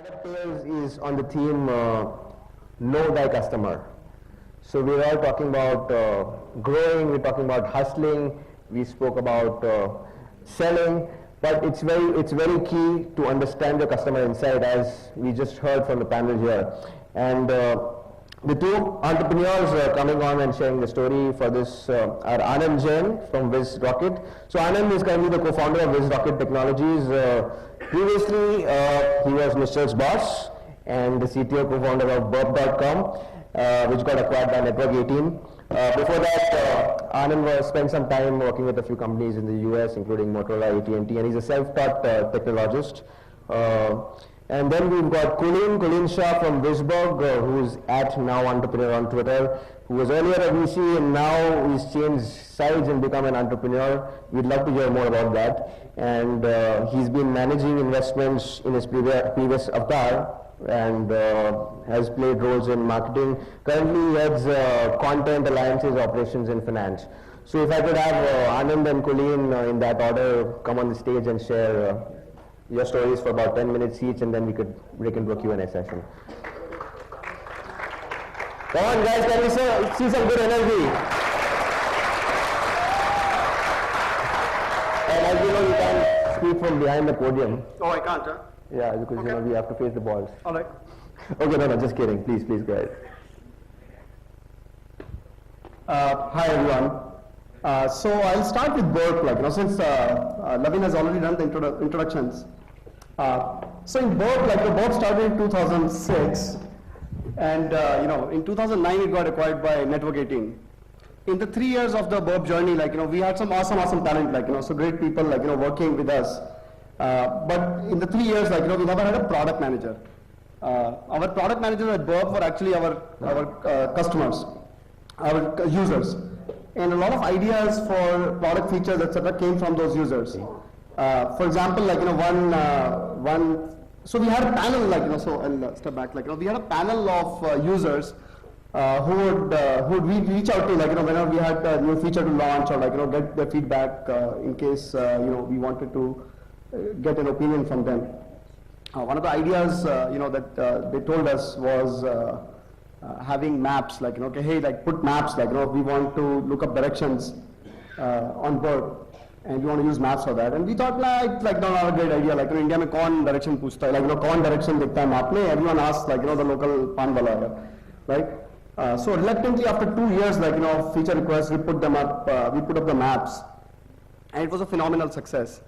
Startup Tales is on the theme Know Thy Customer. So we're all talking about growing, we're talking about hustling, we spoke about selling, but it's very key to understand the customer inside, as we just heard from the panel here. And the two entrepreneurs coming on and sharing the story for this are Anand Jain from WizRocket. So Anand is currently the co-founder of WizRocket Technologies. Previously, he was Mr.'s boss and the CTO co-founder of Burp.com, which got acquired by Network 18. Before that, Anand spent some time working with a few companies in the US, including Motorola, AT&T, and he's a self-taught technologist. And then we've got Kulin Shah from Wizburg, who's at Now Entrepreneur on Twitter, who was earlier a VC and now he's changed sides and become an entrepreneur. We'd love to hear more about that. And he's been managing investments in his previous avatar and has played roles in marketing. Currently he heads content, alliances, operations, and finance. So if I could have Anand and Kulin in that order come on the stage and share your stories for about 10 minutes each, and then we can do a Q&A session. Come on guys, can we see some good energy? And as you know, you can speak from behind the podium. Oh, I can't, huh? Yeah, because okay. You know, we have to face the balls. All right. Okay, no, just kidding. Please go ahead. Hi everyone. So I'll start with Burp, since Lavin has already done the introductions. So in Burp, Burp started in 2006, and in 2009 it got acquired by Network 18. In the 3 years of the Burp journey, we had some awesome talent, so great people, working with us. But in the 3 years, we never had a product manager. Our product managers at Burp were actually our customers, our users. And a lot of ideas for product features, etc., came from those users. For example, so we had a panel, so I'll step back, we had a panel of users who would reach out to, whenever we had a new feature to launch, or get their feedback in case we wanted to get an opinion from them. One of the ideas that they told us was having maps, put maps, we want to look up directions on Burp, and we want to use maps for that. And we thought, not a great idea, India mein kaun direction puchta hai, kaun direction dikhta hai map mein, everyone asks, the local pan wala, right? So reluctantly, after 2 years, feature requests, we put up the maps, and it was a phenomenal success.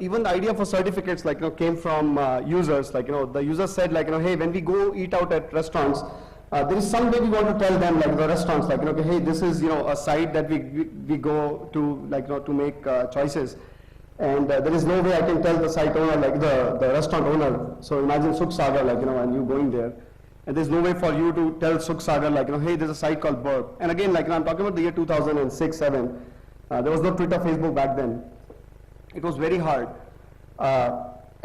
Even the idea for certificates, came from users, the users said, hey, when we go eat out at restaurants, there is some way we want to tell them, the restaurants, hey, this is, a site that we go to, to make choices. And there is no way I can tell the site owner, the restaurant owner. So imagine Sukh Sagar, and you going there. And there's no way for you to tell Sukh Sagar, hey, there's a site called Burp. And again, I'm talking about the year 2006, 7. There was no Twitter, Facebook back then. It was very hard.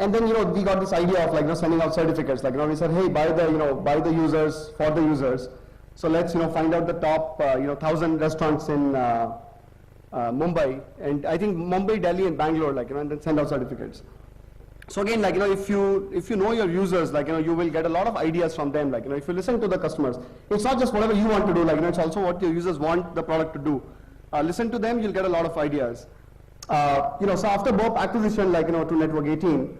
And then, we got this idea of, sending out certificates. We said, hey, buy the users, for the users. So let's, find out the top, 1,000 restaurants in Mumbai. And I think Mumbai, Delhi, and Bangalore, and then send out certificates. So again, if you know your users, you will get a lot of ideas from them. If you listen to the customers, it's not just whatever you want to do, it's also what your users want the product to do. Listen to them, you'll get a lot of ideas. So after Burp acquisition, to Network 18,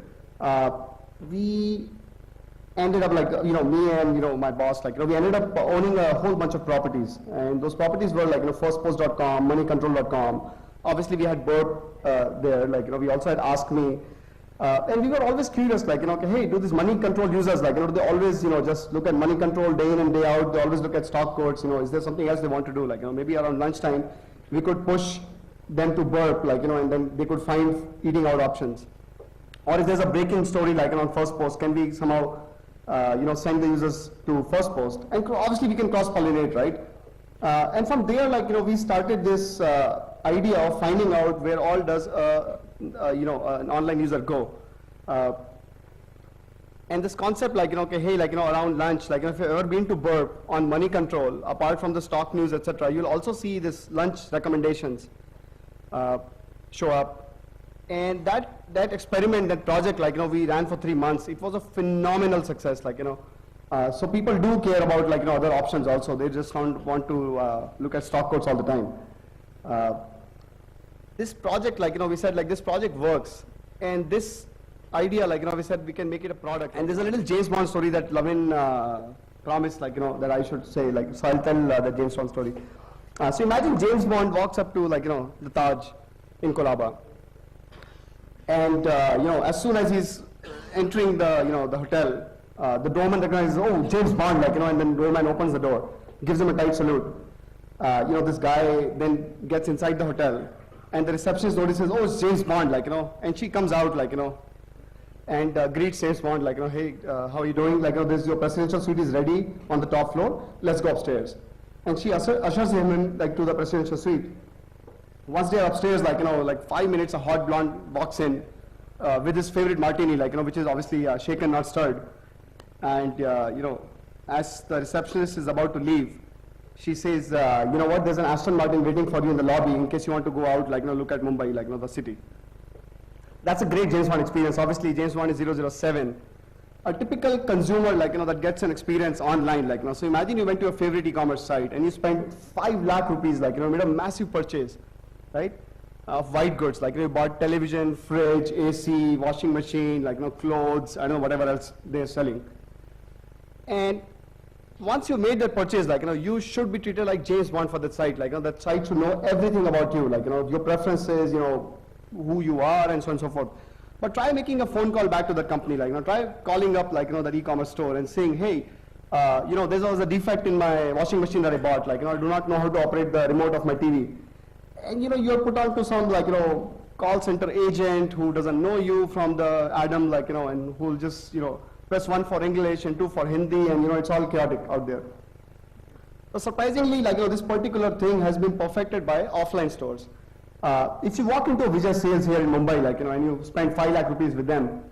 we ended up me and my boss, we ended up owning a whole bunch of properties, and those properties were firstpost.com, moneycontrol.com. Obviously we had Burp there, we also had Ask Me, and we were always curious, hey, do these money control users, do they always just look at money control day in and day out? They always look at stock quotes, is there something else they want to do? Maybe around lunchtime we could push them to Burp, and then they could find eating out options. Or if there's a breaking story, on First Post, can we somehow, send the users to First Post? And obviously we can cross-pollinate, right? And from there, we started this idea of finding out where all does, an online user go. And this concept, hey, around lunch, if you've ever been to Burp on money control, apart from the stock news, etc., you'll also see this lunch recommendations show up. And that experiment, that project, like, we ran for 3 months. It was a phenomenal success, like, so people do care about, like, other options also. They just don't want to look at stock quotes all the time. This project, like, we said, like, this project works. And this idea, like, we said, we can make it a product. And there's a little James Bond story that Lavin promised, like, that I should say, like, so I'll tell the James Bond story. So imagine James Bond walks up to, like, the Taj in Colaba. And, as soon as he's entering the, the hotel, the doorman recognizes, oh, James Bond, like, and then the doorman opens the door, gives him a tight salute. This guy then gets inside the hotel, and the receptionist notices, oh, it's James Bond, like, and she comes out, like, and greets James Bond, like, hey, how are you doing? Like, this your presidential suite is ready on the top floor. Let's go upstairs. And she ushers him in, like, to the presidential suite. Once they're upstairs, like, like 5 minutes, a hot blonde walks in with his favorite martini, like, which is obviously shaken, not stirred. And, as the receptionist is about to leave, she says, you know what, there's an Aston Martin waiting for you in the lobby in case you want to go out, like, look at Mumbai, like, the city. That's a great James Bond experience. Obviously, James Bond is 007. A typical consumer, like, that gets an experience online, like, so imagine you went to a favorite e-commerce site and you spent 5 lakh rupees, like, made a massive purchase, right, of white goods, like, you bought television, fridge, AC, washing machine, like, clothes, I don't know, whatever else they're selling. And once you made that purchase, like, you should be treated like James Bond for that site, like, that site should know everything about you, like, your preferences, who you are, and so on and so forth. But try making a phone call back to the company, like, try calling up, like, that e-commerce store and saying, hey, there was a defect in my washing machine that I bought, like, I do not know how to operate the remote of my TV. And, you're put on to some, like, call center agent who doesn't know you from the Adam, like, and who'll just, press 1 for English and 2 for Hindi, and, it's all chaotic out there. So surprisingly, like, this particular thing has been perfected by offline stores. If you walk into a Vijay Sales here in Mumbai, like, and you spend 5 lakh rupees with them,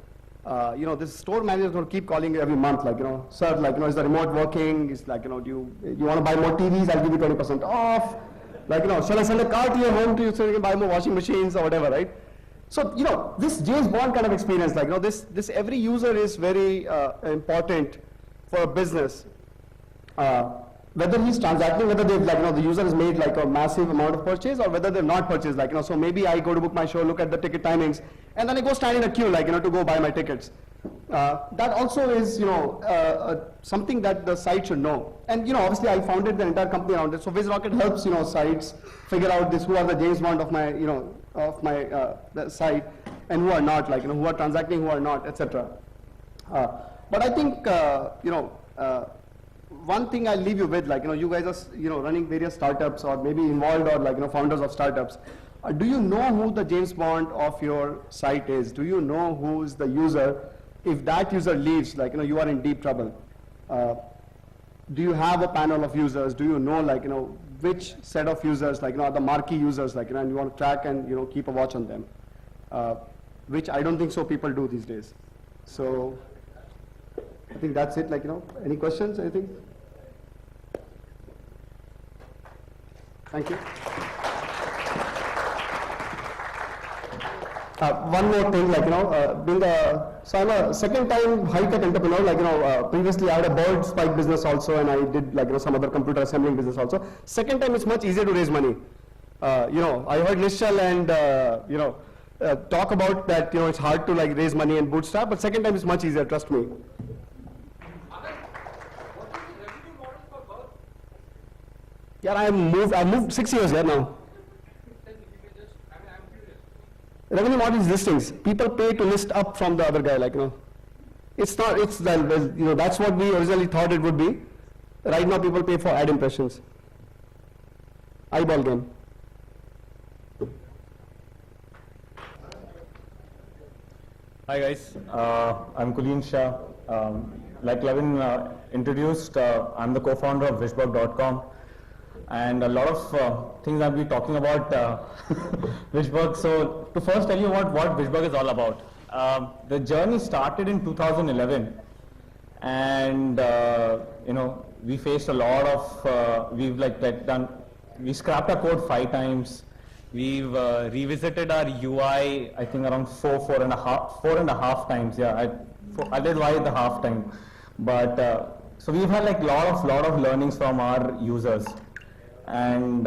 this store manager will keep calling you every month, like, sir, like, is the remote working? It's like, do you want to buy more TVs? I'll give you 20% off. Like, shall I send a car to your home to you so you can buy more washing machines or whatever, right? So, this James Bond kind of experience, like, this every user is very important for a business. Whether he's transacting, whether they've, like, the user has made, like, a massive amount of purchase, or whether they've not purchased, like, so maybe I go to book my show, look at the ticket timings, and then I go stand in a queue, like, to go buy my tickets. That also is, something that the site should know. And, obviously I founded the entire company around it. So VizRocket helps, sites figure out this, who are the James Bond of my, the site, and who are not, like, who are transacting, who are not, etc. But I think, one thing I'll leave you with, like, you guys are, running various startups or maybe involved, or, like, founders of startups. Do you know who the James Bond of your site is? Do you know who is the user? If that user leaves, like, you are in deep trouble. Do you have a panel of users? Do you know, like, which set of users, like, are the marquee users, like, and you want to track and, keep a watch on them, which I don't think so people do these days. So I think that's it, like, any questions, anything? Thank you. One more thing, like, so I'm a second-time high-tech entrepreneur, like, previously I had a bird spike business also, and I did, like, some other computer assembling business also. Second time, it's much easier to raise money. I heard Nishal and, talk about that, it's hard to, like, raise money and bootstrap, but second time is much easier, trust me. Yeah, I moved 6 years here now. Revenue model is listings. People pay to list up from the other guy, like, it's not, it's, that's what we originally thought it would be. Right now people pay for ad impressions. Eyeball game. Hi guys, I'm Kulin Shah. Like Lavin introduced, I'm the co-founder of Wishbug.com. And a lot of things I'll be talking about Wishbug. So to first tell you what Wishbug is all about. The journey started in 2011, and we faced a lot of we scrapped our code 5 times. We've revisited our UI, I think around four and a half times. Yeah, I did why the half time, but so we've had like lot of learnings from our users, and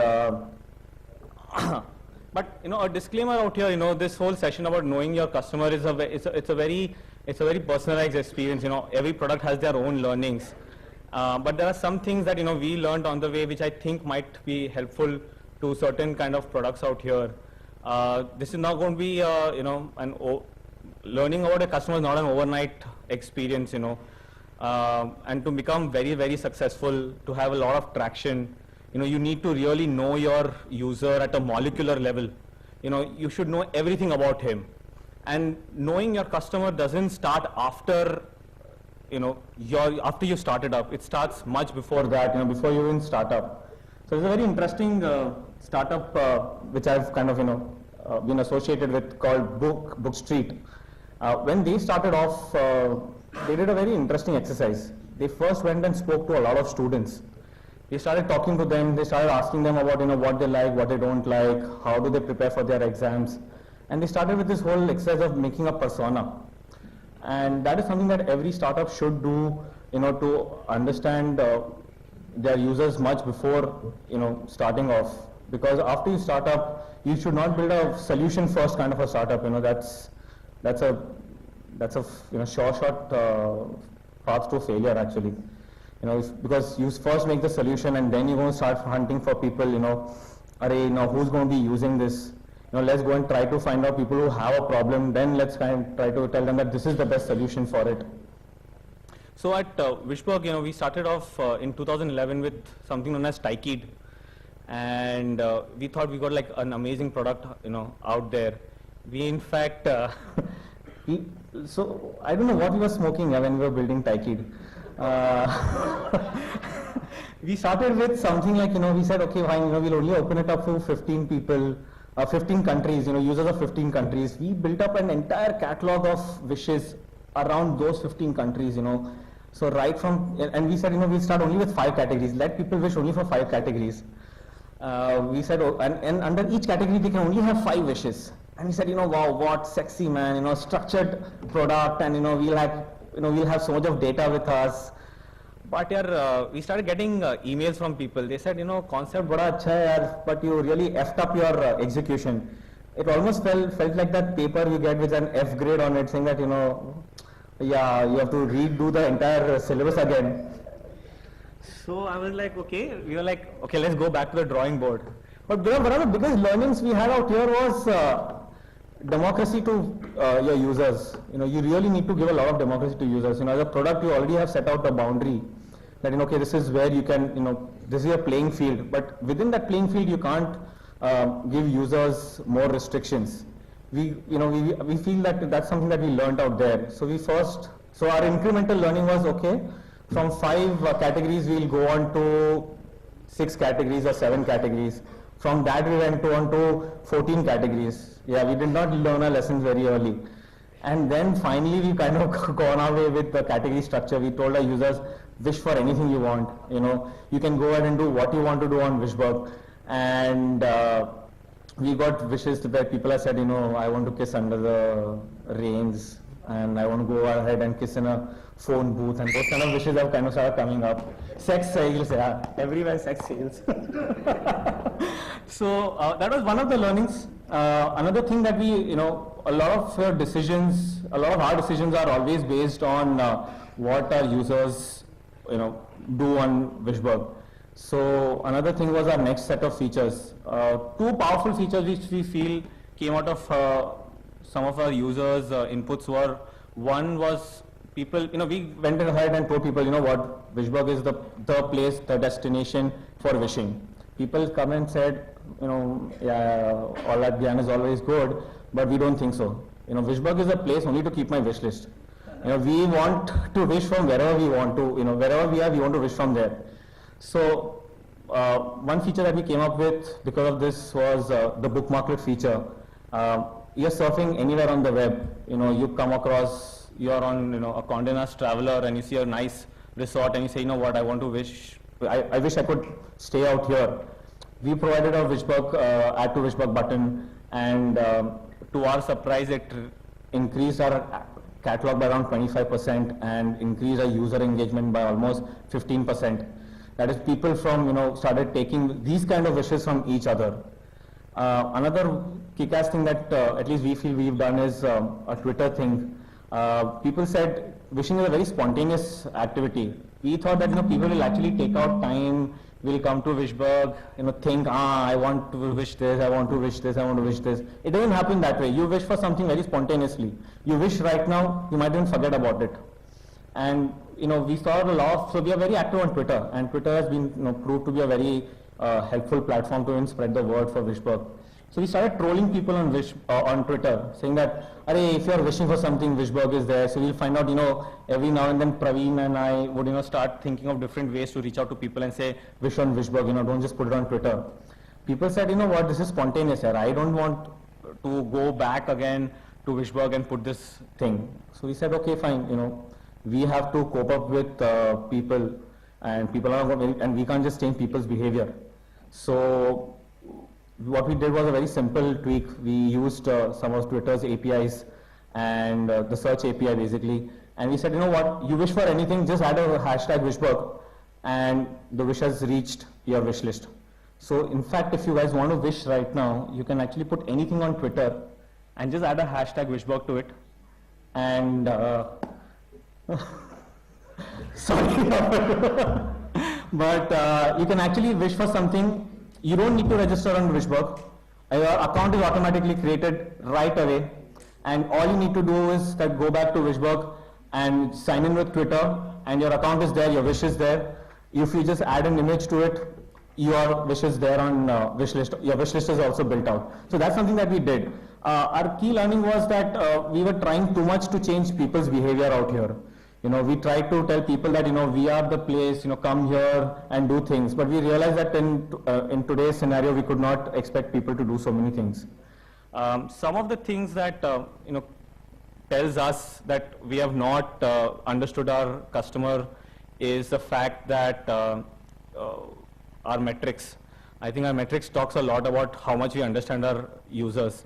but you know, a disclaimer out here. You know, this whole session about knowing your customer is it's a very personalized experience. You know, every product has their own learnings, but there are some things that you know we learned on the way, which I think might be helpful to certain kind of products out here. This is not going to be, you know, learning about a customer is not an overnight experience, you know. And to become very successful, to have a lot of traction, you know, you need to really know your user at a molecular level. You know, you should know everything about him. And knowing your customer doesn't start after, you know, after you started up. It starts much before that, you know, before you even start up. So it's a very interesting startup which I've kind of, you know, been associated with, called Book Street. When they started off, they did a very interesting exercise. They first went and spoke to a lot of students. They started talking to them. They started asking them about, you know, what they like, what they don't like, how do they prepare for their exams, and they started with this whole exercise of making a persona. And that is something that every startup should do, you know, to understand their users much before, you know, starting off. Because after you start up, you should not build a solution first kind of a startup. You know, that's a you know, short path to failure actually. You know, because you first make the solution and then you're going to start hunting for people. You know, you know, who's going to be using this? You know, let's go and try to find out people who have a problem. Then let's try to tell them that this is the best solution for it. So at Wishbug, you know, we started off in 2011 with something known as Tykid, and we thought we got like an amazing product, you know, out there. We in fact, so I don't know what we were smoking when we were building Tykid. We started with something like, you know, we said, okay, fine, you know, we'll only open it up to 15 people, 15 countries, you know, users of 15 countries. We built up an entire catalog of wishes around those 15 countries, you know. So right from, and we said, you know, we'll start only with 5 categories. Let people wish only for 5 categories. We said, oh, and under each category, they can only have 5 wishes. And we said, you know, wow, what sexy, man, you know, structured product, and, you know, we'll have so much of data with us. But yeah, we started getting emails from people. They said, you know, concept bada acha hai yaar, but you really effed up your execution. It almost felt like that paper you get with an F grade on it, saying that, you know, yeah, you have to redo the entire syllabus again. So I was like, okay, we were like, okay, let's go back to the drawing board. But one of the biggest learnings we had out here was democracy to your users. You know, you really need to give a lot of democracy to users. You know, as a product, you already have set out a boundary that, you know, okay, this is where you can, you know, this is your playing field. But within that playing field, you can't give users more restrictions. We feel that that's something that we learned out there. So our incremental learning was, okay, from 5 categories, we'll go on to 6 categories or 7 categories. From that, we went on to 14 categories. Yeah, we did not learn our lessons very early. And then finally, we kind of gone our way with the category structure. We told our users, wish for anything you want. You know, you can go ahead and do what you want to do on Wishbug. And we got wishes where people have said, you know, I want to kiss under the rains, and I want to go ahead and kiss in a phone booth, and those kind of wishes have kind of started coming up. Sex sales, yeah, everywhere sex sales. So that was one of the learnings. Another thing that we, you know, a lot of our decisions are always based on what our users, you know, do on Wishbug. So another thing was our next set of features. 2 powerful features which we feel came out of some of our users' inputs were, one was people, you know, we went ahead and told people, you know what, Wishbug is the place, the destination for wishing. People come and said, you know, yeah, all that Gyan is always good, but we don't think so. You know, Wishbug is a place only to keep my wish list. You know, we want to wish from wherever we want to, you know, wherever we are, we want to wish from there. So one feature that we came up with because of this was the bookmarklet feature. You're surfing anywhere on the web, you know, you come across, you're on, you know, a Condé Nast Traveler, and you see a nice resort and you say, you know what, I want to wish, I wish I could stay out here. we provided a Wishbug, add to Wishbug button, and to our surprise, it increased our catalog by around 25% and increased our user engagement by almost 15%. That is, people from, started taking these kind of wishes from each other. Another kick-ass thing that at least we feel we've done is a Twitter thing. People said wishing is a very spontaneous activity. We thought that people will actually take out time, will come to Wishbug, think, I want to wish this, I want to wish this, I want to wish this. It doesn't happen that way. You wish for something very spontaneously. You wish right now, you might even forget about it. And we saw a lot of, so we are very active on Twitter, and Twitter has been proved to be a very helpful platform to spread the word for Wishbug. So we started trolling people on Twitter, saying that, if you are wishing for something, Wishbug is there. So we'll find out, every now and then Praveen and I would, start thinking of different ways to reach out to people and say, wish on Wishbug, don't just put it on Twitter. People said, what, this is spontaneous here. I don't want to go back again to Wishbug and put this thing. So we said, okay, fine, we have to cope up with people, and people are and we can't just change people's behavior. So what we did was a very simple tweak. We used some of Twitter's APIs and the search API basically, and we said, what, you wish for anything, just add a hashtag Wishbug, and the wish has reached your wish list. So in fact, if you guys want to wish right now, you can actually put anything on Twitter and just add a hashtag Wishbug to it, and sorry, but you can actually wish for something. You don't need to register on Wishbug. Your account is automatically created right away, and all you need to do is go back to Wishbug and sign in with Twitter, and your account is there, your wish is there. If you just add an image to it, your wish is there on wish list. Your wish list is also built out. So that's something that we did. Our key learning was that we were trying too much to change people's behavior out here. We tried to tell people that, we are the place, come here and do things. But we realized that in today's scenario, we could not expect people to do so many things. Some of the things that, tells us that we have not understood our customer is the fact that our metrics. I think our metrics talks a lot about how much we understand our users.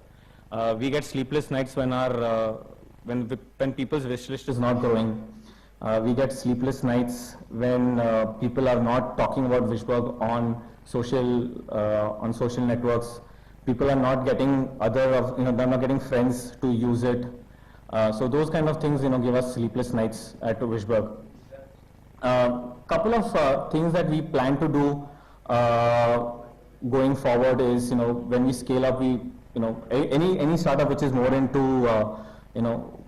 We get sleepless nights when when people's wish list is not growing. We get sleepless nights when people are not talking about Wishbug on social networks. People are not getting they're not getting friends to use it. So those kind of things, give us sleepless nights at Wishbug. Couple of things that we plan to do going forward is, when we scale up, we, any startup which is more into,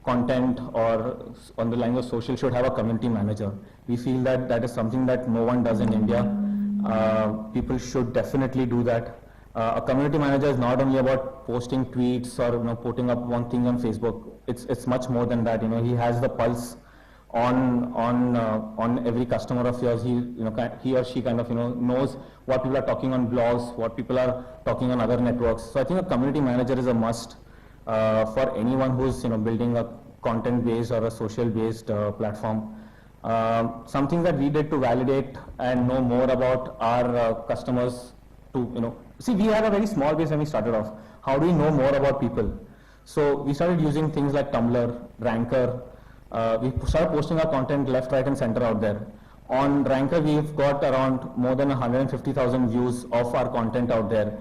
content or on the lines of social should have a community manager. We feel that that is something that no one does in India. People should definitely do that. A community manager is not only about posting tweets or putting up one thing on Facebook. It's much more than that. He has the pulse on every customer of yours. He or she kind of knows what people are talking on blogs, what people are talking on other networks. So I think a community manager is a must. For anyone who's building a content-based or a social-based platform. Something that we did to validate and know more about our customers to, see, we had a very small base when we started off. How do we know more about people? So we started using things like Tumblr, Ranker. We started posting our content left, right and center out there. On Ranker, we've got around more than 150,000 views of our content out there.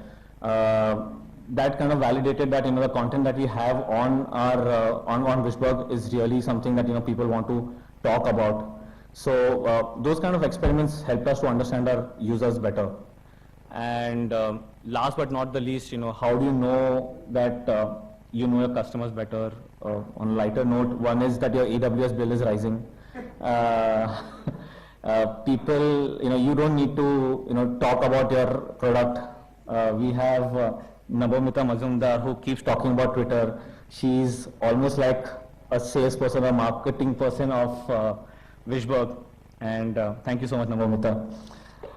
That kind of validated that the content that we have on our on Wishbug is really something that people want to talk about. So those kind of experiments helped us to understand our users better. And last but not the least, how do you know that you know your customers better? On a lighter note, one is that your AWS bill is rising. People, you don't need to talk about your product. We have Nabomita Mazumdar, who keeps talking about Twitter. She's almost like a salesperson, a marketing person of Wishbug. And thank you so much, Nabomita.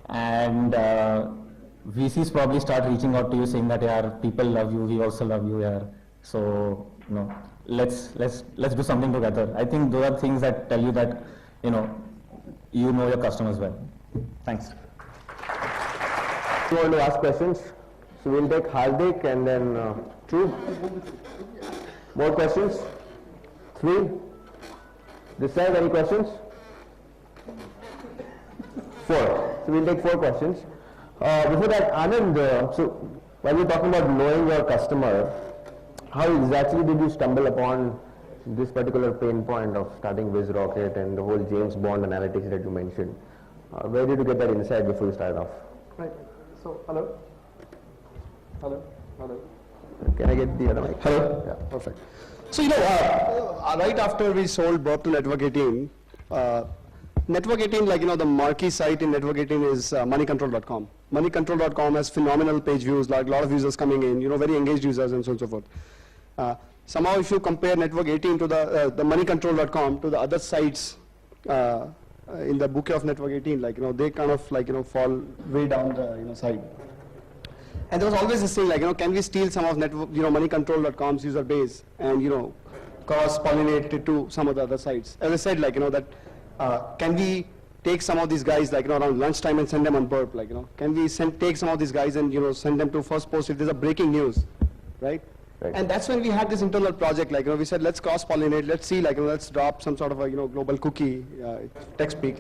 And VCs probably start reaching out to you saying that, yeah, people love you, we also love you, yeah. So, let's do something together. I think those are things that tell you that, you know your customers well. Thanks. You want to ask questions? So we'll take Hardik and then two. More questions? Three? This side, any questions? Four. So we'll take four questions. Before that, Anand, so while we're talking about knowing your customer, how exactly did you stumble upon this particular pain point of starting WizRocket and the whole James Bond analytics that you mentioned? Where did you get that insight before you started off? Right. So, hello? Hello? Hello? Can I get the other mic? Hello? Yeah. Perfect. So, right after we sold Burp to Network 18, Network 18, the marquee site in Network 18 is moneycontrol.com. Moneycontrol.com has phenomenal page views, like a lot of users coming in, very engaged users and so on and so forth. Somehow if you compare Network 18 to the moneycontrol.com to the other sites in the bouquet of Network 18, they kind of, fall way down the, side. And there was always this thing, can we steal some of network, moneycontrol.com's user base and, cross-pollinate it to some of the other sites. As I said, can we take some of these guys, around lunchtime and send them on Burp, can we take some of these guys and, send them to first post if there's a breaking news, right? Right. And that's when we had this internal project, we said, let's cross-pollinate, let's see, let's drop some sort of a, global cookie, text speak,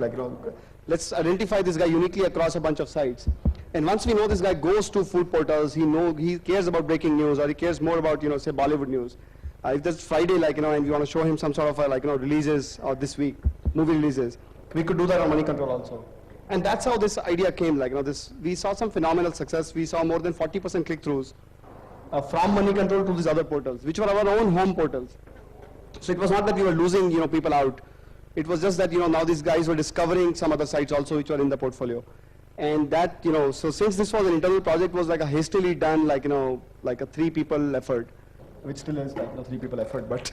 let's identify this guy uniquely across a bunch of sites. And once we know this guy goes to food portals, he cares about breaking news, or he cares more about, say, Bollywood news. If there's Friday, and we want to show him some sort of, releases, or this week, movie releases, we could do that on Money Control also. And that's how this idea came, we saw some phenomenal success. We saw more than 40% click-throughs from Money Control to these other portals, which were our own home portals. So it was not that we were losing, people out. It was just that, now these guys were discovering some other sites also which were in the portfolio. And that, so since this was an internal project, was like a hastily done, like a 3 people effort, which still is 3 people effort, but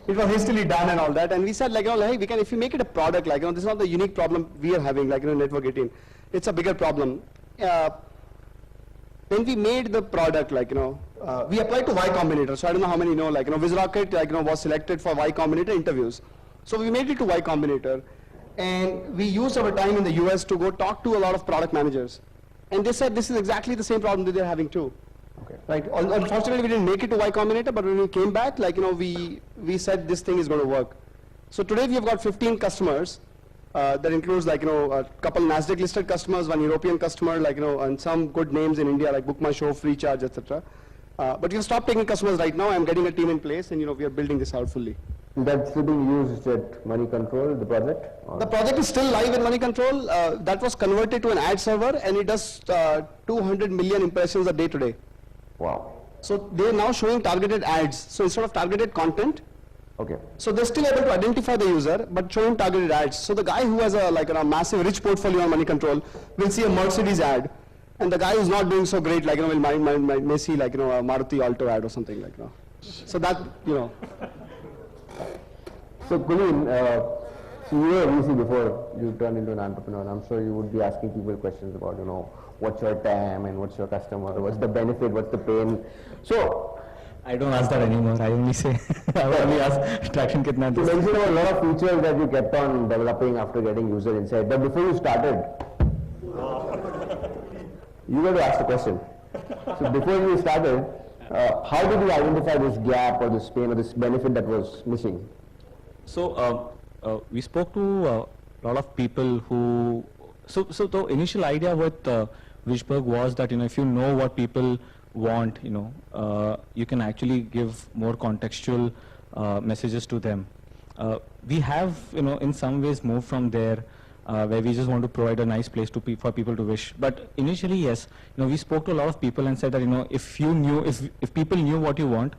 it was hastily done and all that. And we said, hey, we can, if you make it a product, this is not the unique problem we are having, Network 18. It's a bigger problem. Then we made the product, we applied to Y Combinator. So I don't know how many know, WizRocket, was selected for Y Combinator interviews. So we made it to Y Combinator. And we used our time in the US to go talk to a lot of product managers. And they said this is exactly the same problem that they're having too. Okay. Right? Unfortunately, we didn't make it to Y Combinator, but when we came back, we said this thing is going to work. So today we have got 15 customers. That includes a couple NASDAQ listed customers, one European customer, and some good names in India like BookMyShow, FreeCharge, etc. But we've stopped taking customers right now. I'm getting a team in place, and we are building this out fully. That's being used at Money Control, the project? Or? The project is still live in Money Control. That was converted to an ad server, and it does 200 million impressions a day today. Wow. So they're now showing targeted ads. So instead of targeted content, Okay. so they're still able to identify the user, but showing targeted ads. So the guy who has a massive rich portfolio on Money Control will see a Mercedes ad, and the guy who's not doing so great, will may see a Maruti Alto ad or something So that, So Kulin, so you were a VC before you turned into an entrepreneur. I'm sure you would be asking people questions about, what's your TAM and what's your customer, what's the benefit, what's the pain. So I don't ask that anymore. I only say, I only ask traction kitna you mentioned about a lot of features that you kept on developing after getting user insight. But before you started, you got to ask the question. So before you started, how did you identify this gap or this pain or this benefit that was missing? So we spoke to a lot of people who, so the initial idea with Wishberg was that, if you know what people want, you can actually give more contextual messages to them. We have, in some ways moved from there where we just want to provide a nice place to for people to wish. But initially, yes, we spoke to a lot of people and said that, if you knew, if people knew what you want,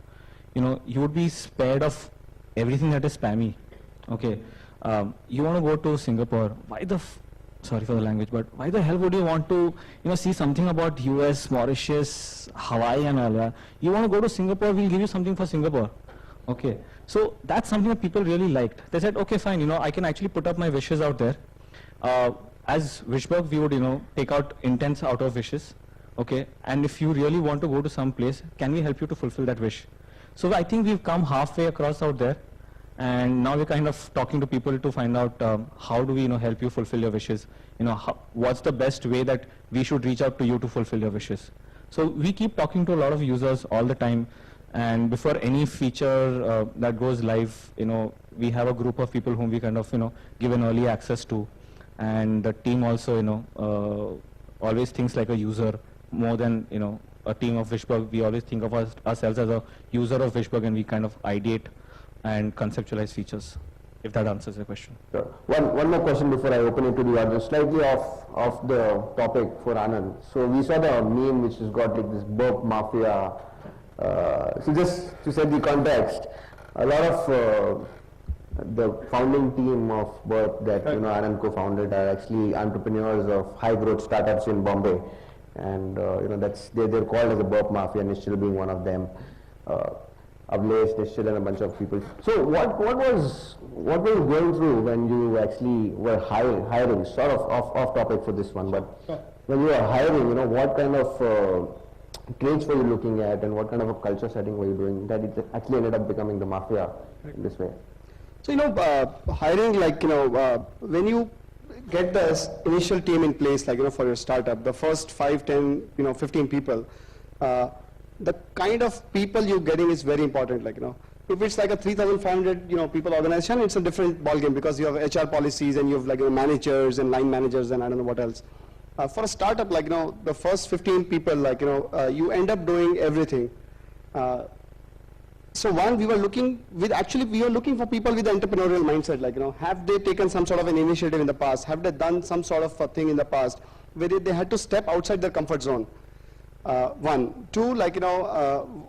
you would be spared of everything that is spammy. Okay, you want to go to Singapore. Why the sorry for the language, but why the hell would you want to, see something about US, Mauritius, Hawaii and all that? You want to go to Singapore, we'll give you something for Singapore. Okay, so that's something that people really liked. They said, okay, fine, I can actually put up my wishes out there. As Wishberg, we would, take out intents out of wishes. Okay, and if you really want to go to some place, can we help you to fulfill that wish? So I think we've come halfway across out there. And now we're kind of talking to people to find out how do we, help you fulfill your wishes. What's the best way that we should reach out to you to fulfill your wishes. So we keep talking to a lot of users all the time. And before any feature that goes live, we have a group of people whom we kind of, give an early access to. And the team also, always thinks like a user more than, a team of Wishbug. We always think of ourselves as a user of Wishbug, and we kind of ideate and conceptualize features, if that answers your question. Sure. One more question before I open it to the audience, slightly off the topic for Anand. So we saw the meme which has got like this burp mafia. So just to set the context, a lot of the founding team of Burp that Anand co-founded are actually entrepreneurs of high growth startups in Bombay, and they're called as a Burp mafia, Nishchal being one of them. Avlesh, Nishchal, and a bunch of people. So what were you going through when you actually were hiring? Sort of off topic for this one, but when you were hiring, what kind of traits were you looking at, and what kind of a culture setting were you doing that it actually ended up becoming the mafia in this way? So, hiring, when you get the initial team in place, for your startup, the first 5, 10, 15 people, the kind of people you're getting is very important, If it's like a 3,500, people organization, it's a different ballgame because you have HR policies and you have managers and line managers and I don't know what else. For a startup, the first 15 people, you end up doing everything. So one, we were looking for people with entrepreneurial mindset, have they taken some sort of an initiative in the past? Have they done some sort of a thing in the past where they had to step outside their comfort zone? One. Two,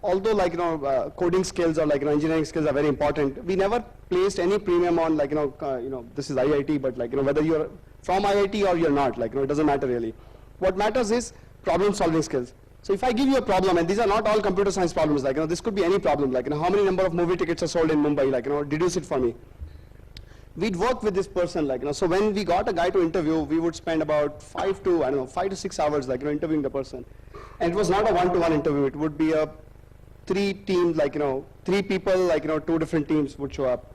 although coding skills or engineering skills are very important, we never placed any premium on this is IIT, but whether you're from IIT or you're not, it doesn't matter really. What matters is problem solving skills. So if I give you a problem, and these are not all computer science problems, this could be any problem, how many number of movie tickets are sold in Mumbai, deduce it for me. We'd work with this person, so when we got a guy to interview, we would spend about 5 to 6 hours, interviewing the person. And it was not a one-to-one interview, it would be a 3 teams, 3 people, 2 different teams would show up,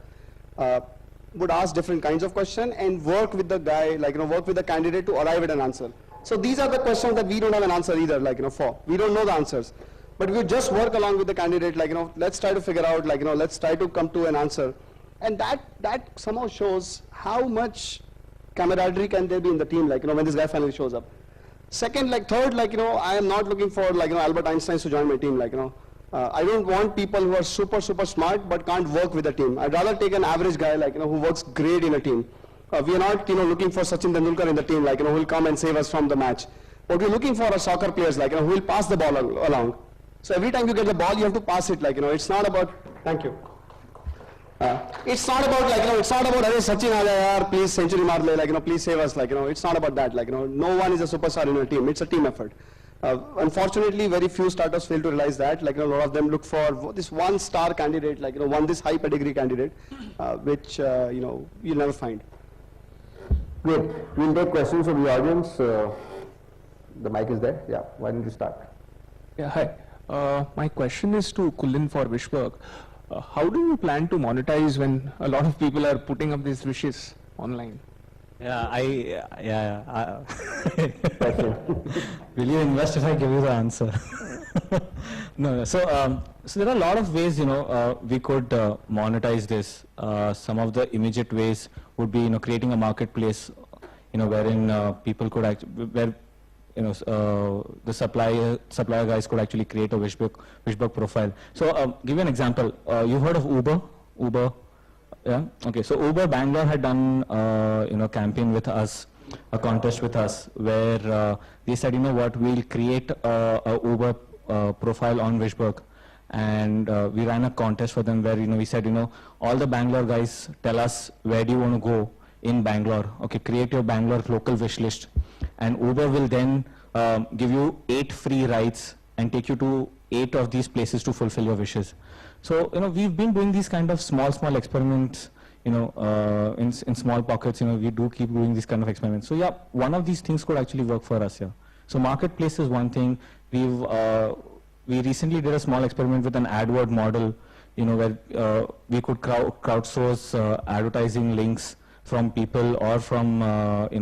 would ask different kinds of questions and work with the guy, work with the candidate to arrive at an answer. So these are the questions that we don't have an answer either, for. We don't know the answers. But we just work along with the candidate, let's try to figure out, let's try to come to an answer. And that somehow shows how much camaraderie can there be in the team, when this guy finally shows up. Second, third, I am not looking for, Albert Einstein to join my team, I don't want people who are super, super smart but can't work with a team. I'd rather take an average guy, who works great in a team. We are not, looking for Sachin Tendulkar in the team, who will come and save us from the match. What we're looking for are soccer players, who will pass the ball along. So every time you get the ball, you have to pass it, it's not about, thank you. It's not about, it's not about, Arey Sachin aa yaar, please century maar le, please save us, it's not about that, no one is a superstar in a team, it's a team effort. Unfortunately, very few startups fail to realize that, a lot of them look for this one star candidate, this high pedigree candidate, which, you'll never find. Great. We'll take questions from the audience. The mic is there. Yeah, why don't you start? Yeah, hi. My question is to Kulin for Wishbug. How do you plan to monetize when a lot of people are putting up these wishes online? Will you invest if I give you the answer? No. So there are a lot of ways, we could monetize this. Some of the immediate ways would be, creating a marketplace, wherein people could where the supplier guys could actually create a Wishbug profile. So give you an example. You've heard of Uber? Yeah. Okay. So Uber Bangalore had done campaign with us, a contest with us, where they said, we'll create a Uber profile on Wishbug, and we ran a contest for them where we said, all the Bangalore guys tell us where do you want to go in Bangalore. Okay, create your Bangalore local wish list, and Uber will then give you 8 free rides and take you to 8 of these places to fulfill your wishes. So we've been doing these kind of small experiments, in small pockets. We do keep doing these kind of experiments. So yeah, one of these things could actually work for us. Yeah. So marketplace is one thing. We recently did a small experiment with an AdWord model, where we could crowdsource advertising links from people or from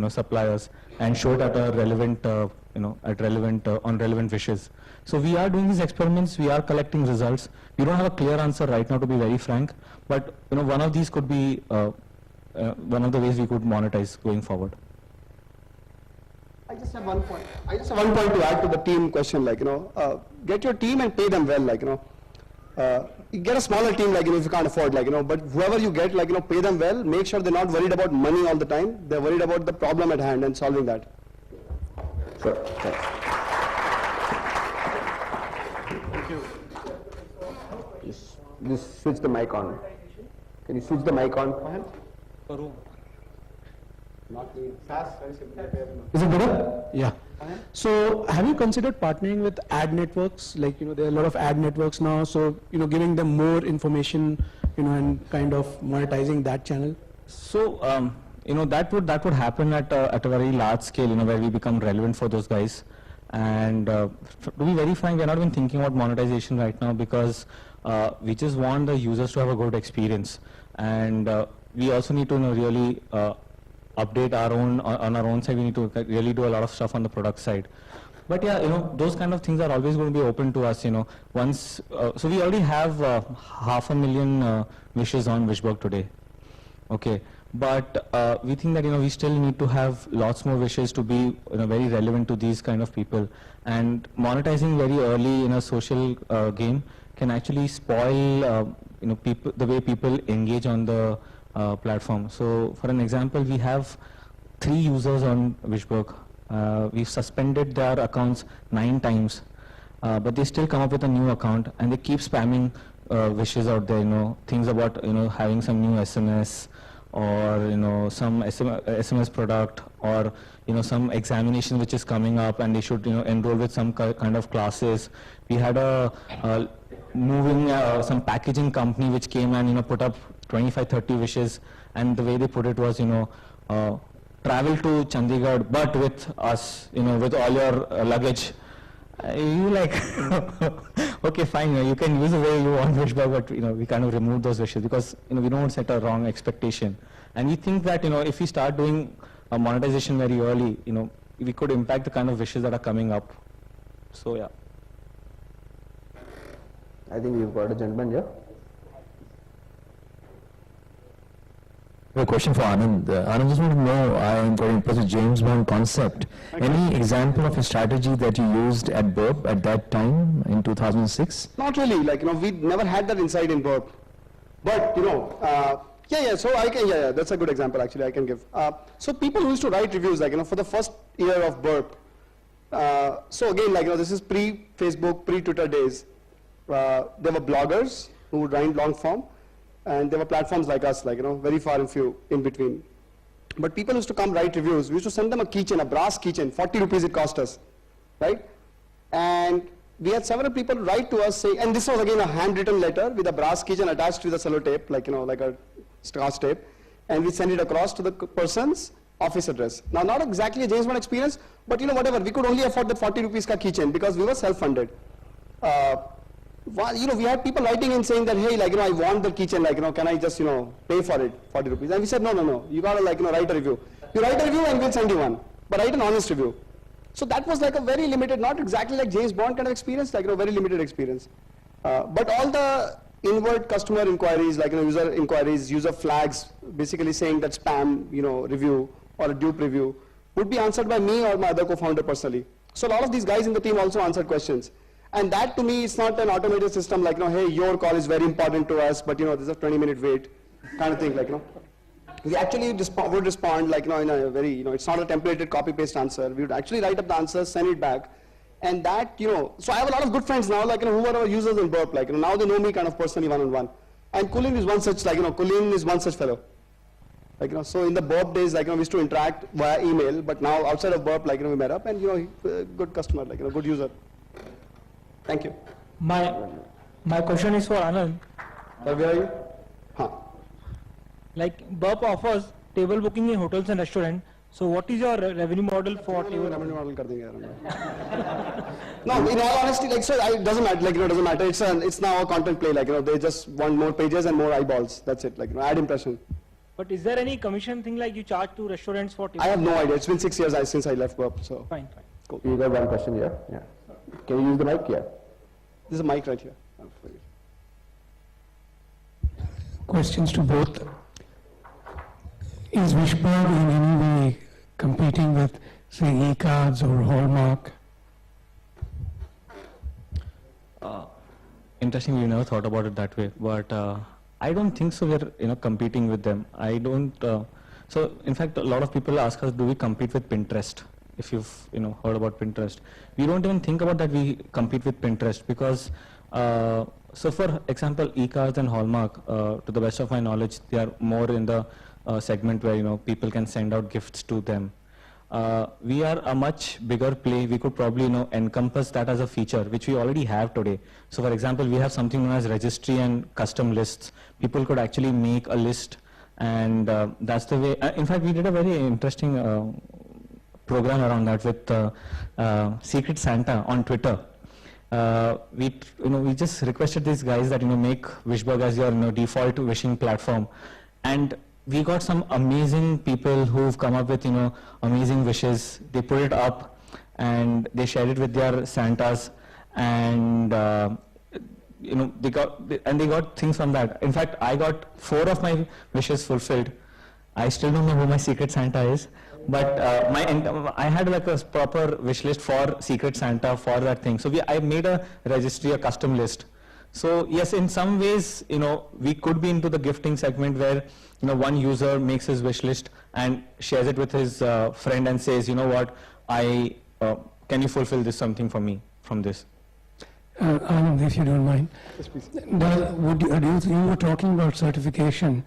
suppliers and show it at a relevant on relevant wishes. So we are doing these experiments, we are collecting results. We don't have a clear answer right now, to be very frank, but one of these could be one of the ways we could monetize going forward. I just have one point. To add to the team question, get your team and pay them well, you get a smaller team, if you can't afford, but whoever you get, pay them well, make sure they're not worried about money all the time, they're worried about the problem at hand and solving that. Sure, thanks. Just switch the mic on. Can you switch the mic on? Is it better? Yeah. So have you considered partnering with ad networks? There are a lot of ad networks now, so, giving them more information, and kind of monetizing that channel? So, that would happen at a very large scale, where we become relevant for those guys. And to be very frank, we're not even thinking about monetization right now, because we just want the users to have a good experience. And we also need to really update on our own side. We need to really do a lot of stuff on the product side. But yeah, those kind of things are always going to be open to us, once, so we already have 500,000 wishes on Wishbug today. Okay, but we think that, we still need to have lots more wishes to be, very relevant to these kind of people. And monetizing very early in a social game can actually spoil, the way people engage on the platform. So for an example, we have 3 users on Wishbug. We've suspended their accounts 9 times, but they still come up with a new account and they keep spamming wishes out there, things about, having some new SMS or, some SMS product, or, some examination which is coming up and they should, enroll with some kind of classes. We had a moving, some packaging company which came and, put up 25-30 wishes, and the way they put it was, travel to Chandigarh, but with us, with all your luggage. You like, okay, fine, you can use the way you want Wishbug, but we kind of remove those wishes because we don't set a wrong expectation. And we think that if we start doing monetization very early, we could impact the kind of wishes that are coming up. So yeah. I think we've got a gentleman here. A question for Anand. Anand, just want to know, I am quite impressed with James Bond concept. Any example of a strategy that you used at Burp at that time in 2006? Not really, we never had that insight in Burp. But, so I can, that's a good example actually I can give. So people who used to write reviews, for the first year of Burp. So again, this is pre-Facebook, pre-Twitter days. There were bloggers who would write long form, and there were platforms like us, very far and few in between. But people used to come write reviews. We used to send them a keychain, a brass keychain, 40 rupees it cost us, right? And we had several people write to us saying, and this was again a handwritten letter with a brass keychain attached with a sellotape, like a scotch tape, and we send it across to the person's office address. Now, not exactly a James Bond experience, but whatever, we could only afford that 40 rupees ka keychain because we were self-funded. We had people writing in saying that, hey, I want the keychain, can I just, pay for it, 40 rupees? And we said, no, you gotta, write a review. You write a review and we'll send you one, but write an honest review. So that was a very limited, not exactly like James Bond kind of experience, very limited experience. But all the inward customer inquiries, user inquiries, user flags, basically saying that spam, review or a dupe review, would be answered by me or my other co-founder personally. So a lot of these guys in the team also answered questions. And that to me is not an automated system like, hey, your call is very important to us, but there's a 20-minute wait kind of thing, We actually would respond in a very, it's not a templated copy-paste answer. We would actually write up the answer, send it back. And that, so I have a lot of good friends now, who are our users in Burp, now they know me kind of personally one-on-one. And Kulin is one such, Kulin is one such fellow. So in the Burp days, we used to interact via email, but now outside of Burp, we met up and, good customer, good user. Thank you. My question is for Anand. Where are you? Burp offers table booking in hotels and restaurants. So what is your revenue model for table? Revenue model kar denge yaar. No, in all honesty, like, so it doesn't matter, like, it doesn't matter. It's now a content play, like, they just want more pages and more eyeballs. That's it, like, ad impression. But is there any commission thing like you charge to restaurants for table? I have no idea. It's been 6 years since I left Burp, so. Fine, fine. You got one question here? Yeah. Can you use the mic here? There's a mic right here. Questions to both. Is Wishbug in any way competing with, say, eCards or Hallmark? Interesting, we never thought about it that way, but I don't think so. We're competing with them. I don't. So in fact, a lot of people ask us, do we compete with Pinterest? If you've heard about Pinterest, we don't even think about that. We compete with Pinterest because. So for example, eCards and Hallmark, to the best of my knowledge, they are more in the segment where people can send out gifts to them. We are a much bigger play. We could probably encompass that as a feature, which we already have today. So for example, we have something known as registry and custom lists. People could actually make a list, and that's the way. In fact, we did a very interesting program around that with Secret Santa on Twitter. We just requested these guys that make Wishbug as your default wishing platform, and we got some amazing people who've come up with amazing wishes. They put it up and they shared it with their Santas, and they got things from that. In fact, I got 4 of my wishes fulfilled. I still don't know who my Secret Santa is, but I had like a proper wish list for Secret Santa for that thing. So I made a registry, a custom list. So yes, in some ways, we could be into the gifting segment where one user makes his wish list and shares it with his friend and says, what, can you fulfill this something for me from this? Anand, if you don't mind. Yes, please. You were talking about certification.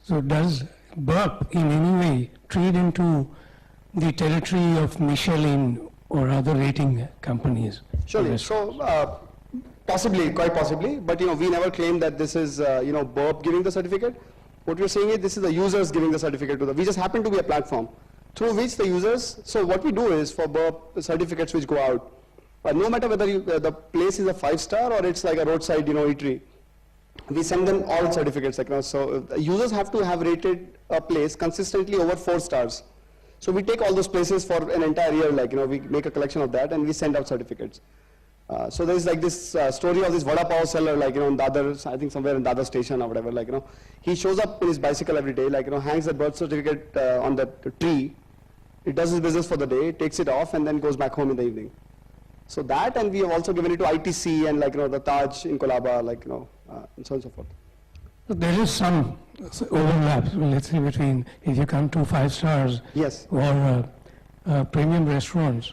So does Burp in any way treat into the territory of Michelin or other rating companies? Surely. So possibly, quite possibly, but we never claim that this is Burp giving the certificate. What we're saying is this is the users giving the certificate to them. We just happen to be a platform through which the users. So what we do is for Burp certificates which go out, no matter whether the place is a 5-star or it's like a roadside eatery, we send them all certificates. So users have to have rated a place consistently over 4 stars. So we take all those places for an entire year, we make a collection of that and we send out certificates. So there's like this story of this vada pav seller, in Dadar, I think somewhere in Dadar station or whatever, he shows up in his bicycle every day, hangs the birth certificate on the tree, he does his business for the day, takes it off and then goes back home in the evening. So that, and we have also given it to ITC and the Taj in Colaba, and so on and so forth. So there is some overlap, let's say, between if you come to 5 stars yes. or premium restaurants,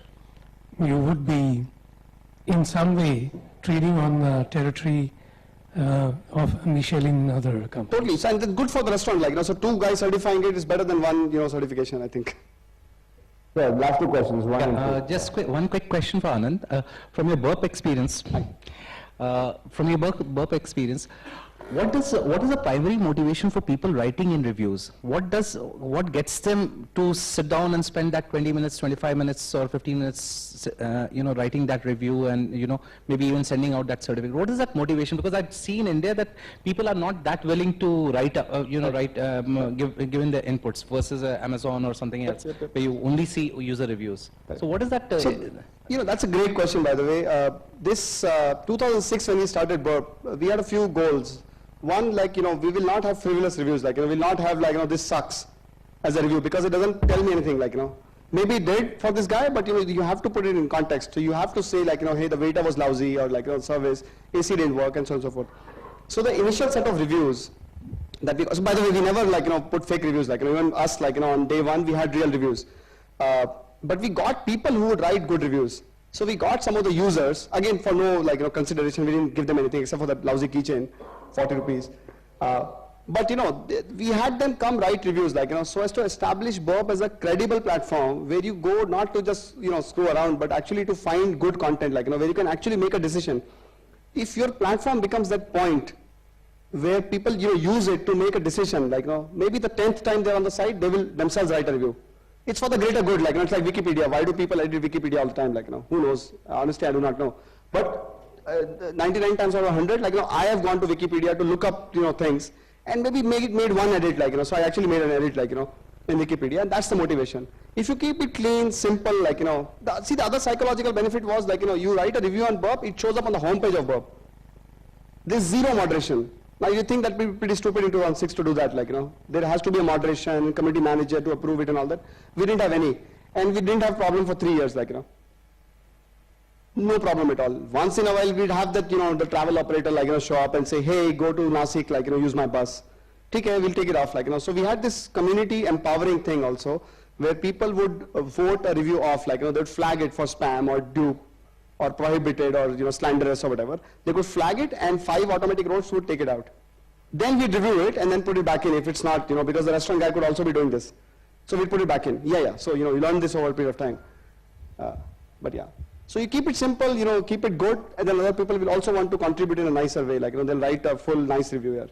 you would be in some way trading on the territory of Michelin and other companies. Totally, so, and that's good for the restaurant, so 2 guys certifying it is better than 1, certification, I think. Yeah, last 2 questions. Just one quick question for Anand. From your Burp experience, what is the primary motivation for people writing in reviews? What gets them to sit down and spend that 20 minutes, 25 minutes, or 15 minutes, writing that review and maybe even sending out that certificate? What is that motivation? Because I see in India that people are not that willing to write, given the inputs versus Amazon or something else, where you only see user reviews. So what is that? That's a great question, by the way. This 2006 when we started Burp, we had a few goals. One, we will not have frivolous reviews, we will not have this sucks as a review because it doesn't tell me anything, Maybe it did for this guy, but you have to put it in context. So you have to say hey, the waiter was lousy or service, AC didn't work and so on and so forth. So the initial set of reviews that so by the way, we never put fake reviews, even us, on day 1 we had real reviews. But we got people who would write good reviews. So we got some of the users, again for no consideration, we didn't give them anything except for that lousy keychain, 40 rupees. But we had them come write reviews, so as to establish Burp as a credible platform where you go not to just screw around, but actually to find good content, where you can actually make a decision. If your platform becomes that point where people use it to make a decision, maybe the 10th time they're on the site, they will themselves write a review. it's for the greater good, like, it's like Wikipedia. Why do people edit Wikipedia all the time? Like, who knows? Honestly, I do not know. But 99 times out of 100, like, I have gone to Wikipedia to look up, things, and maybe made one edit, like, so I actually made an edit, like, in Wikipedia, and that's the motivation. If you keep it clean, simple, like, see, the other psychological benefit was, like, you write a review on Burp, it shows up on the homepage of Burp. There's zero moderation. Now, you think that would be pretty stupid in 2006 to do that, like, there has to be a moderation, community manager to approve it and all that. We didn't have any, and we didn't have problem for 3 years, like, no problem at all. Once in a while, we'd have that, the travel operator, like, show up and say, hey, go to Nasik, like, use my bus. Okay, we'll take it off, like, So we had this community empowering thing also, where people would vote a review off, like, they'd flag it for spam or dupe or prohibited or, slanderous or whatever. They could flag it and 5 automatic roads would take it out. Then we'd review it and then put it back in if it's not, because the restaurant guy could also be doing this. So we'd put it back in. Yeah. So, you learn this over a period of time. But yeah. So you keep it simple, keep it good, and then other people will also want to contribute in a nicer way, like, they'll write a full nice review here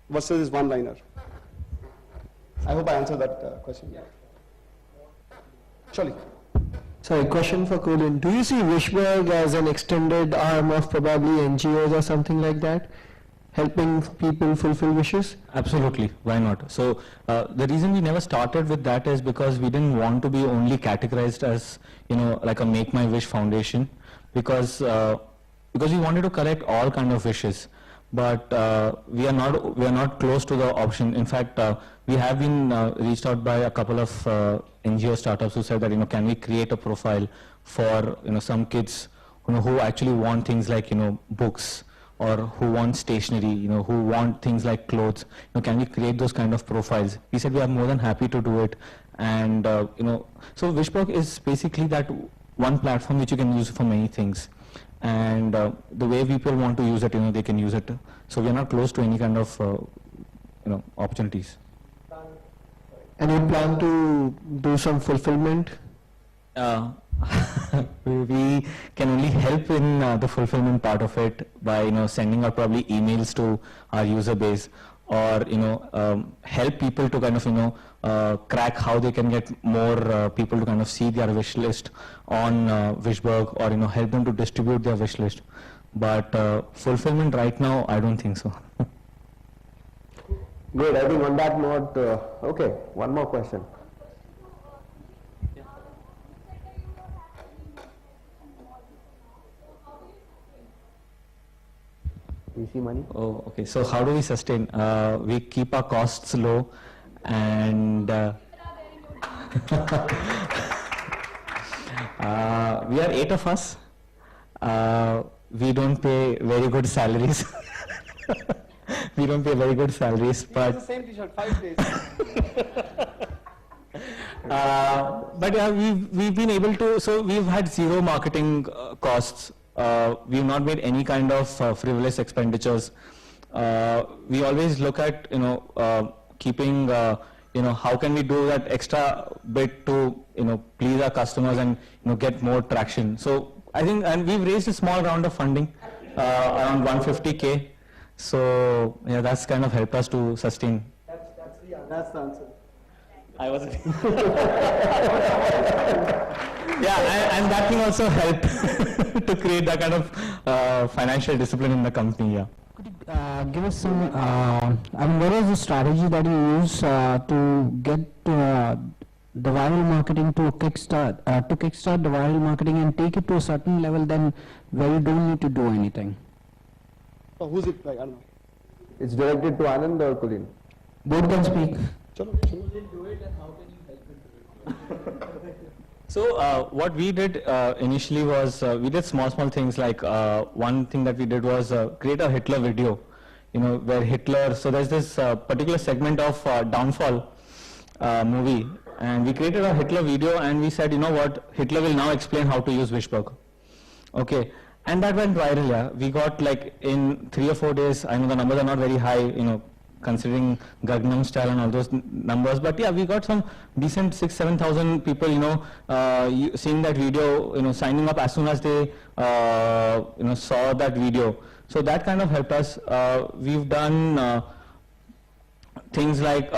versus this one-liner. I hope I answered that question. Yeah. Surely. Sorry, question for Kulin. Do you see Wishberg as an extended arm of probably NGOs or something like that, helping people fulfill wishes? Absolutely, why not? So the reason we never started with that is because we didn't want to be only categorized as, like a Make My Wish Foundation, because we wanted to collect all kind of wishes. But we are not close to the option. In fact, we have been reached out by a couple of NGO startups who said that, can we create a profile for, some kids, who actually want things like, books, or who want stationery, who want things like clothes. Can we create those kind of profiles? We said we are more than happy to do it. And, so Wishberg is basically that one platform which you can use for many things. And the way people want to use it, they can use it. So we are not close to any kind of, opportunities. And you plan to do some fulfillment? We can only help in the fulfillment part of it by, sending out probably emails to our user base, or, help people to kind of, crack how they can get more people to kind of see their wish list on Wishberg, or, help them to distribute their wish list. But fulfillment right now, I don't think so. Good, I think on that note, okay, one more question. VC money? Oh, okay. So how do we sustain? We keep our costs low, and we are 8 of us. We don't pay very good salaries. We don't pay very good salaries, but It's the same t-shirt, 5 days. but yeah, we've been able to. So we've had zero marketing costs. We've not made any kind of frivolous expenditures. We always look at keeping how can we do that extra bit to please our customers and get more traction. So I think, and we've raised a small round of funding, around 150K. So yeah, that's kind of helped us to sustain. That's the answer. I was. Yeah, and that thing also helped to create that kind of financial discipline in the company. Yeah. Could you give us some, what is the strategy that you use to get the viral marketing to kickstart the viral marketing and take it to a certain level then where you don't need to do anything? So who's it? Like, I don't know. It's directed to Anand or Kulin? Both can speak. So what we did initially was we did small things like one thing that we did was create a Hitler video, where Hitler, so there's this particular segment of Downfall movie, and we created a Hitler video and we said, what, Hitler will now explain how to use Wishberg. Okay, and that went viral, yeah. We got like in 3 or 4 days, I know the numbers are not very high, considering Gangnam Style and all those numbers, but yeah, we got some decent 6,000-7,000 people, seeing that video, signing up as soon as they, saw that video. So that kind of helped us. We've done things like,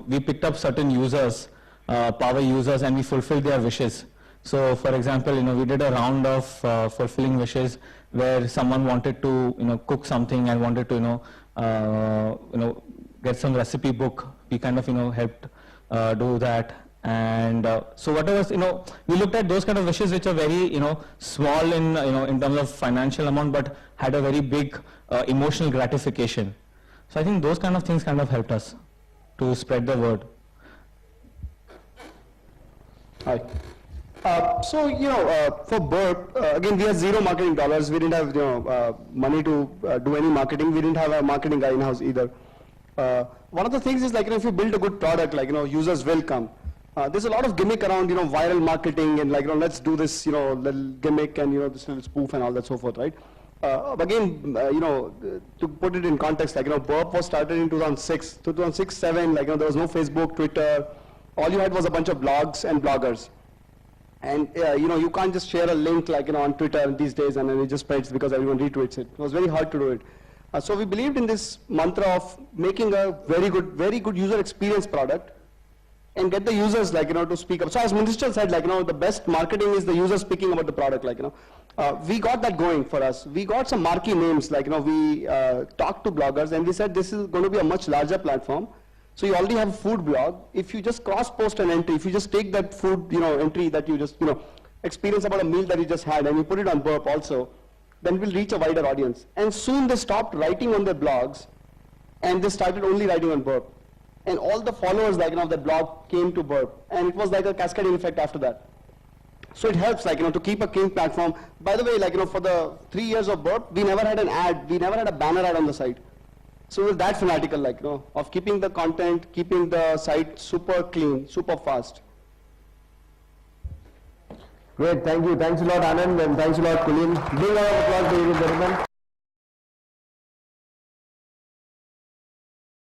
we picked up certain users power users and we fulfill their wishes. So for example, we did a round of fulfilling wishes where someone wanted to, cook something and wanted to, get some recipe book. We kind of, helped do that. And so whatever, we looked at those kind of wishes which are very, small in terms of financial amount, but had a very big emotional gratification. So I think those kind of things kind of helped us to spread the word. Hi. So, for Burp, again, we had zero marketing dollars. We didn't have, money to do any marketing. We didn't have a marketing guy in-house either. One of the things is, if you build a good product, users will come. There's a lot of gimmick around, viral marketing and let's do this, little gimmick and, this little spoof and all that so forth, right? Again, to put it in context, Burp was started in 2006. 2006, 7, there was no Facebook, Twitter. All you had was a bunch of blogs and bloggers. And, you can't just share a link on Twitter these days and then it just spreads because everyone retweets it. It was very hard to do it. So we believed in this mantra of making a very good user experience product and get the users, to speak up. So as Minister said, the best marketing is the user speaking about the product, we got that going for us. We got some marquee names, we talked to bloggers and we said this is going to be a much larger platform. So you already have a food blog. If you just cross-post an entry, if you just take that food, entry that you just, experience about a meal that you just had and you put it on Burp also, then we'll reach a wider audience. And soon they stopped writing on their blogs and they started only writing on Burp. And all the followers, of the blog came to Burp. And it was like a cascading effect after that. So it helps, to keep a clean platform. By the way, for the 3 years of Burp, we never had an ad. We never had a banner ad on the site. So we're that fanatical, of keeping the content, keeping the site super clean, super fast. Great, thank you. Thanks a lot, Anand, and thanks a lot, Kulin. Big round of applause, ladies and gentlemen.